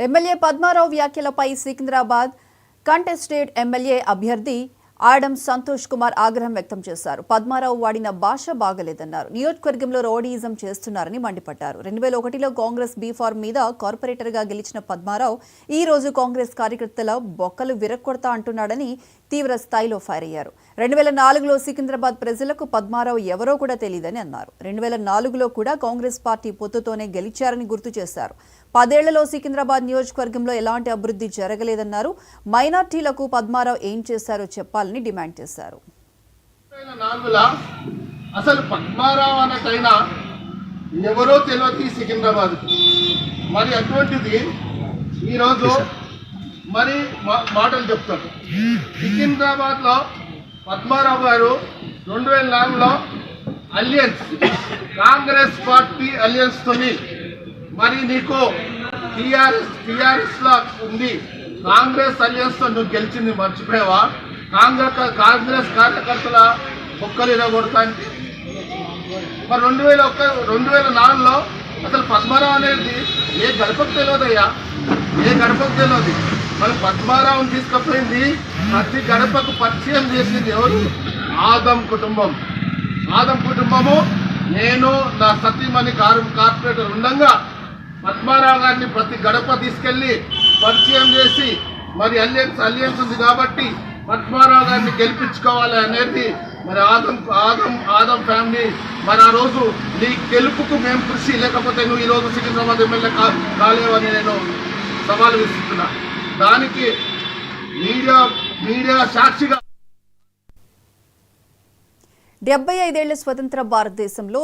MLA Padmarao వ్యాఖ్యలపై Secunderabad contested MLA అభ్యర్థి ఆడం సంతోష్ కుమార్ ఆగ్రహం వ్యక్తం చేశారు. పద్మారావు వాడిన భాష బాగలేదన్నారు. నియోజకవర్గంలో రౌడీయిజం చేస్తున్నారని మండిపడ్డారు. 2001లో కాంగ్రెస్ బీఫార్మ్ మీద కార్పొరేటర్గా గెలిచిన పద్మారావు ఈ రోజు కాంగ్రెస్ కార్యకర్తల బొక్కలు విరక్కొడతా అంటున్నాడని తీవ్ర స్థాయిలో ఫైర్ అయ్యారు. 2004లో సికింద్రాబాద్ ప్రజలకు పద్మారావు ఎవరో కూడా తెలియదని అన్నారు. 2004లో కూడా కాంగ్రెస్ పార్టీ పొత్తుతోనే గెలిచారని గుర్తు చేశారు. 10 ఏళ్లలో సికింద్రాబాద్ నియోజకవర్గంలో ఎలాంటి అభివృద్ధి జరగలేదన్నారు. మైనార్టీలకు పద్మారావు ఏం చేశారో చెప్పాలని డిమాండ్ చేశారు. అసలు పద్మారావు అన్నకైనా ఎవరో తెలియదు సికింద్రాబాద్. మరి అటువంటిది ఈరోజు మరి మాటలు చెప్తారు. సికింద్రాబాద్ లో పద్మారావు గారు 2004లో అలియన్స్ కాంగ్రెస్ పార్టీ అలియన్స్ తోని మరి నీకు టిఆర్ఎస్ లో ఉంది. కాంగ్రెస్ అలియన్స్ తో నువ్వు గెలిచింది మర్చిపోయావా? కాంగ్రెస్ కార్యకర్తల బొక్కలు ఇరగొడతానికి మరి 2004లో అసలు పద్మారావు అనేది ఏ గడపకు తెలియదయ్యా, ఏ గడపకు తెలియదు. మరి పద్మారావుని తీసుకుపోయింది ప్రతి గడపకు పరిచయం చేసింది ఎవరు? ఆదం కుటుంబం. ఆదం కుటుంబము నేను నా సతీమణి కార్పొరేటర్ ఉండగా పద్మారావు గారిని ప్రతి గడప తీసుకెళ్లి పరిచయం చేసి మరి అలియన్స్ ఉంది కాబట్టి పద్మారావు గారిని గెలిపించుకోవాలి అనేది మరి ఆదం ఫ్యామిలీ మరి ఆ రోజు నీ గెలుపుకు మేము కృషి, లేకపోతే నువ్వు ఈరోజు సికింద్రాబాద్ ఎమ్మెల్యే కాలేవని నేను సవాలు విస్తున్నా. దానికి మీడియా సాక్షిగా 75 ఏళ్ల స్వతంత్ర భారతదేశంలో